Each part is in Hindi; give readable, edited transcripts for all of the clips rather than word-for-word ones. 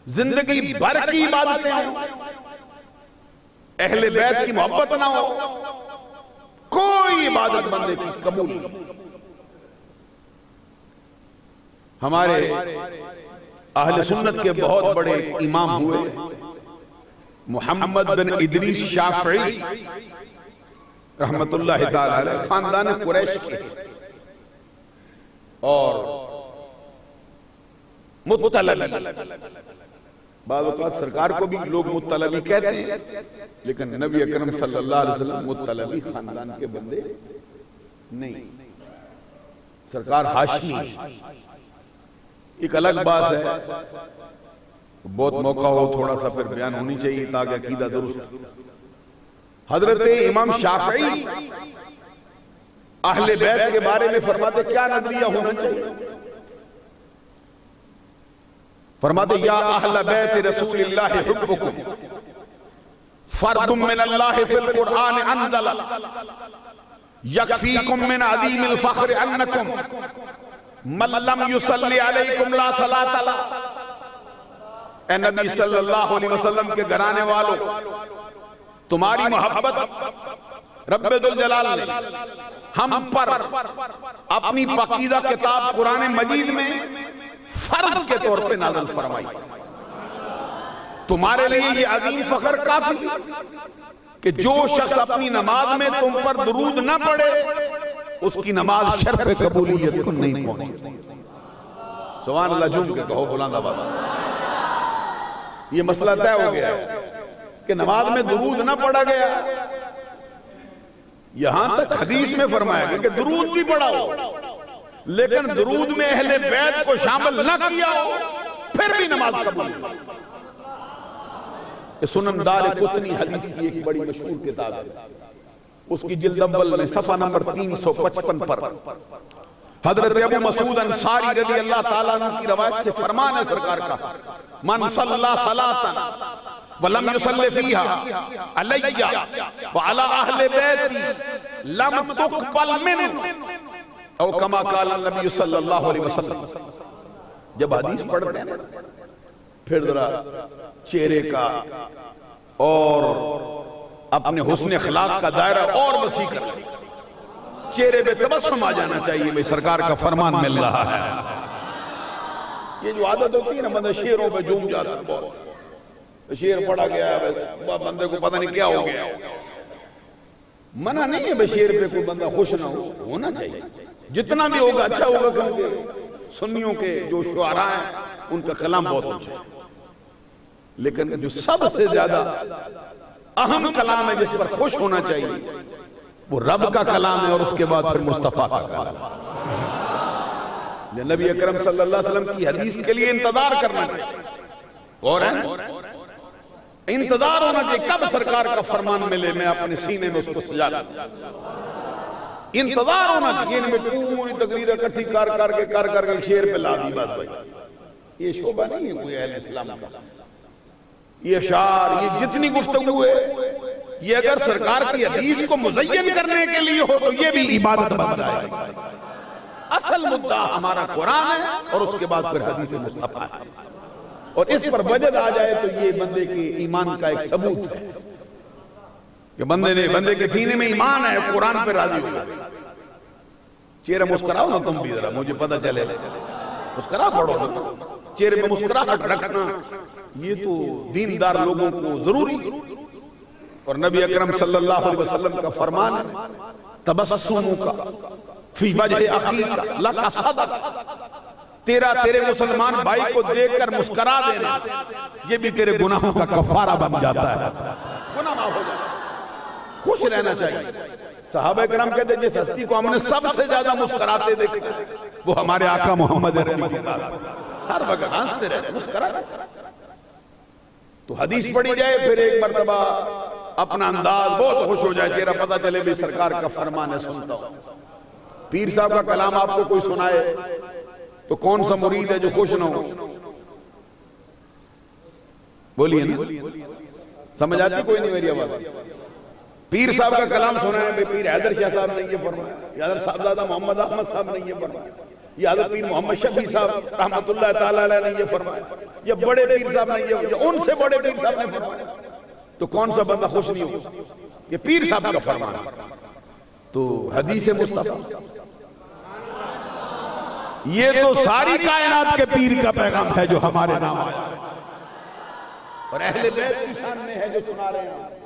जिंदगी भर की इबादतें हों, अहले बैत की मोहब्बत ना हो, कोई इबादत बंदे की कबूल नहीं। हमारे अहले सुन्नत के बहुत बड़े इमाम हुए मोहम्मद बिन इदरीस शाफई रहमतुल्लाह ताला अलैह, खानदान कुरैश के और मुत्तलबी। बाद औक़ात सरकार को भी लोग मुत्तलबी कहते हैं, लेकिन नबी अकरम सल्लल्लाहु अलैहि वसल्लम मुत्तलबी खानदान के बंदे नहीं, सरकार हाशमी। एक अलग बात है, बहुत मौका हो थोड़ा सा फिर बयान होनी चाहिए ताकि अकीदा दुरुस्त। हजरत इमाम शाफई अहले बैत के बारे में फरमाते क्या नजरिया होना चाहिए? फरमाते या अहले बैत रसूलिल्लाह हुब्बुकुम फर्दुम मिनल्लाह फिल कुरआन अंज़ला यकफीकुम मिन अज़ीमिल फ़ख्र अन्नकुम मन लम युसल्ली अलैकुम ला सलात ला। ए नबी सल्लल्लाहु अलैहि वसल्लम के घराने वालों, तुम्हारी मोहब्बत रब्बे दुल जलाल ने हम पर अपनी पकीदा किताब कुरान मजीद में फर्ज के तौर पे नाज़िल फरमाई। तुम्हारे लिए ये अजीम फख्र काफी कि जो शख्स अपनी नमाज में तुम पर दुरूद न पढ़े उसकी नमाज शर्फ कबूलियत को नहीं पहुंचती। सुभान अल्लाह, झूम के कहो बुलंदाबाद। ये मसला तय हो गया कि नमाज में दुरूद ना पढ़ा गया, यहां तक हदीस में फरमाया गया कि दुरूद भी पढ़ा हो, लेकिन दुरूद में अहले बैत को शामिल न किया हो, फिर भी नमाज कबूल। सुनन दारिक़ुतनी हदीस की एक बड़ी मशहूर किताब है, उसकी जिल्द अव्वल में सफा नंबर 355 पर हजरत अबू मसूद अंसारी रज़ी अल्लाह ताला अन्हु की रवायत से फरमान है सरकार का, मन सल्ला सलातन वलम युसल्ली फीहा अलैया व अला अहले बैती लम तुक़बल मिन्हु औ कमा क़ाल नबी सल्लल्लाहु अलैहि वसल्लम। जब हदीस पढ़ते हैं फिर जरा चेहरे का और अपने हुस्न अखलाक का दायरा और वसी कर, चेहरे पे तबस्सुम आ जाना चाहिए, भाई सरकार का फरमान मिल रहा है। ये जो आदत होती है ना, बंदा शेरों पे झूम जाता है, बहुत शेर पढ़ा गया है, बंदे को पता नहीं क्या हो गया। मना नहीं है भाई शेर पे कोई बंदा खुश ना हो, होना चाहिए, जितना भी होगा अच्छा होगा, क्योंकि सुन्नियों के जो शुआरा हैं उनका कलाम बहुत अच्छा है, लेकिन जो सबसे ज्यादा अहम कलाम है जिस पर खुश होना चाहिए वो रब का कलाम है, और उसके बाद फिर मुस्तफा का कलाम। नबी अकरम सल्लल्लाहु अलैहि वसल्लम की हदीस के लिए इंतजार करना चाहिए, और है इंतजार होना चाहिए कब सरकार का फरमान मिले, मैं अपने सीने में उसको सजा लूं। इंतजार होना चाहिए, में पूरी तकरीर इकट्ठी कर करके शेर पे ला दी बात भाई, ये शोभा नहीं है कोई अहले इस्लाम का। ये शार, ये जितनी गुफ्तगू है, ये अगर सरकार की हदीस को मुज़य्यन करने के लिए हो तो ये भी इबादत बन जाएगी। असल मुद्दा हमारा कुरान है और उसके बाद फिर हदीस मुस्तफा है, और इस पर वजद आ जाए तो ये बंदे के ईमान का एक सबूत है कि बंदे के सीने में ईमान है, कुरान पे राजी होगा। चेहरा मुस्कुराओ ना तुम भी जरा, मुझे पता चले, मुस्कुरा पड़ो ना, चेहरे में मुस्कुराहट रखना ये तो दीनदार लोगों को जरूरी। और नबी अकरम सल्लल्लाहु अलैहि वसल्लम का फरमान है, तबस्सुमु का फी वजहि अखीका लका सदक़ा, तेरे मुसलमान भाई को देखकर मुस्कुरा देना ये भी तेरे गुनाहों का कफारा बन जाता है, गुनाह माफ हो जाता है। खुश रहना चाहिए। सहाबा किराम कहते जिस हस्ती को हमने सबसे ज्यादा मुस्कुराते देखा वो हमारे आका मोहम्मद अरबी के साथ, हर वक्त हंसते रहते, मुस्कुराते। तो हदीस पढ़ी जाए, फिर एक मर्तबा अपना अंदाज बहुत खुश हो जाए, चेहरा पता चले भी सरकार का फरमान है, सुनता हूं। पीर साहब का कलाम आपको कोई सुनाए तो कौन सा मुरीद है जो खुश ना हो? बोलिए ना, समझ आती कोई नहीं मेरी आवाज? पीर साहब का कलाम सुना है, पीर हैदर शाह साहब ने ये फरमाया, हैदर साहबजादा मोहम्मद अहमद साहब ने ये फरमाया, या हज़रत पीर मोहम्मद शफी साहब रहमतुल्लाह ताला अलैह ने ये फरमाया। ये बड़े पीर साहब ने ये उनसे बड़े पीर साहब ने फरमाया, तो कौन सा बंदा खुश नहीं होगा? ये पीर साहब का फरमान। तो हदीस मुस्तफा, ये तो सारी कायनात के पीर का पैगाम है जो हमारे नाम आया, और अहले बैत की शान में है जो सुना रहे हैं।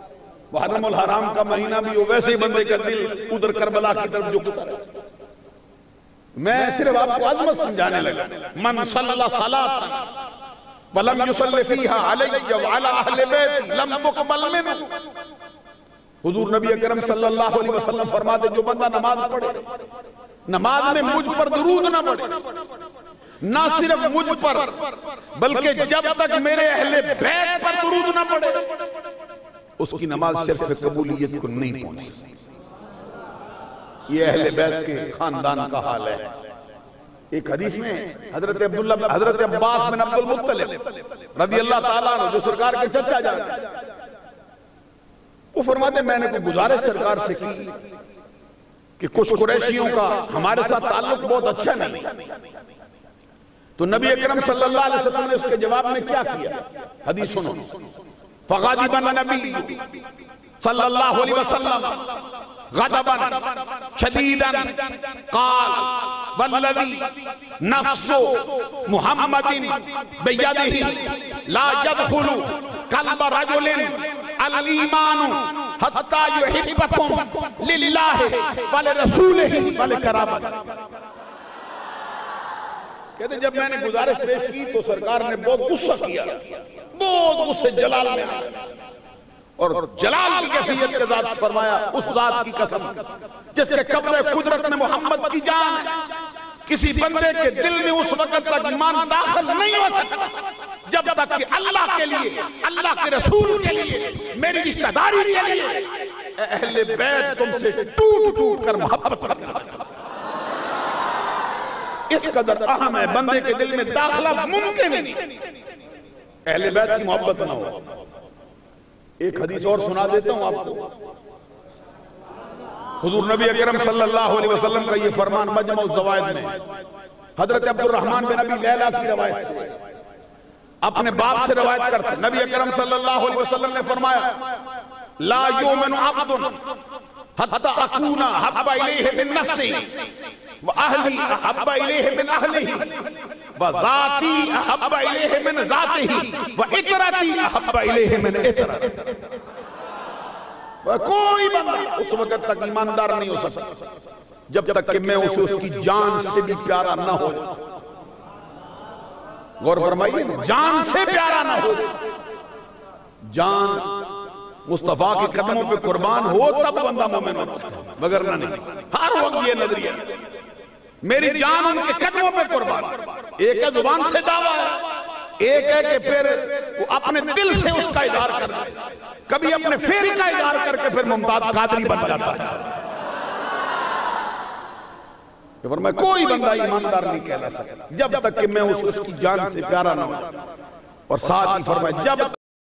मुहर्रमुल हराम का महीना भी हो, वैसे ही बंदे का दिल उधर करबला की तरफ झुकता है। मैं सिर्फ आपको अज़मत समझाने लगा। मन सल्ला सलातन वलम युसल्ली फीहा अलैहि व अला अहले बैती लम तुक़बल मिन्हु। हुजूर नबी अकरम सल्लल्लाहु अलैहि वसल्लम फरमाते, जो बंदा नमाज पढ़े, नमाज में मुझ पर दुरूद ना पढ़े, ना सिर्फ मुझ पर बल्कि जब तक मेरे अहले बैत पर दुरूद ना पढ़े, उसकी नमाज सिर्फ कबूलियत को नहीं पहुंच सकती। ये अहले बैत के खानदान का हाल है। एक हदीस में हजरत अब्बास बिन अब्दुल मुत्तलिब रज़ियल्लाहु ताला अन्हु, जो सरकार के चचा जान, वो फरमाते, मैंने कोई गुजारिश सरकार से की कि कुछ कुरैशियों का हमारे साथ ताल्लुक बहुत अच्छा नहीं। तो नबी अकरम सल्लल्लाहु अलैहि वसल्लम ने उसके जवाब में क्या किया? हदीस सुनो। फ़ग़ादिबन नबी सल्लल्लाहु अलैहि वसल्लम गदबन शदीदन क़ाल वल्लज़ी नफ्सु मुहम्मदिन बियदिही ला यदखुलु क़ल्ब रजुलिन अल ईमानु हत्ता युहिब्बकुम लिल्लाहि व लिरसूलिही व लिक़राबत। कहते जब मैंने गुजारिश पेश की तो सरकार ने बहुत गुस्सा किया, बहुत गुस्से जलाल में आया, और जलाल की कैफियत के साथ फरमाया, उस जात की कसम जिसके कब्ज़े कुदरत में मोहम्मद की जान है, किसी बंदे के दिल में उस वक्त तक ईमान दाखिल नहीं हो सकता जब तक कि अल्लाह के लिए, अल्लाह के रसूल के लिए, मेरी रिश्तेदारी के लिए अहले बैत तुमसे टूट टूट कर मोहब्बत करता है। इस कदर अहम है, बंदे के दिल में दाखिला मुमकिन नहीं अहले बैत की मोहब्बत ना हो। एक हदीस और सुना देता हूं आपको। हुजूर नबी अकरम सल्लल्लाहु अलैहि वसल्लम का ये फरमान मजमउ ज़वाइद में हजरत अब्दुर्रहमान बिन अबी लैला की रवायत से, अपने बाप से रवायत करते, नबी अकरम सल्लल्लाहु अलैहि वसल्लम ने फरमाया, ला युमिनु अब्दुन हत्ता अकूना हब्बा इलैहि मिन नफ्सी व अहली अहब्बा इलैहि मिन अहलिही व ज़ाती अहब्बा इलैहि मिन ज़ातिही व इतरती अहब्बा इलैहि मिन इतरती। कोई बंदा उस वक्त तक ईमानदार नहीं हो सकता जब तक कि मैं उसे उसकी जान से भी प्यारा ना हो। गौर फरमाइए, जान से प्यारा ना हो। जान मुस्तफा के कदमों पे कुर्बान हो तब बंदा मोमिन होता है, वगरना नहीं। हर वक्त ये नजरिया, मेरी जान उनके कदमों पे कुर्बान। एक है जुबान से दावा है, एक है कि फिर वो अपने दिल से उसका इज़हार कर दे, कभी अपने फेल का इज़हार करके फिर मुमताज कादरी बन जाता है। मैं कोई बंदा ईमानदार नहीं कहला सकता जब तक कि मैं उसकी जान से प्यारा ना हो। और साथ ही फरमाया, जब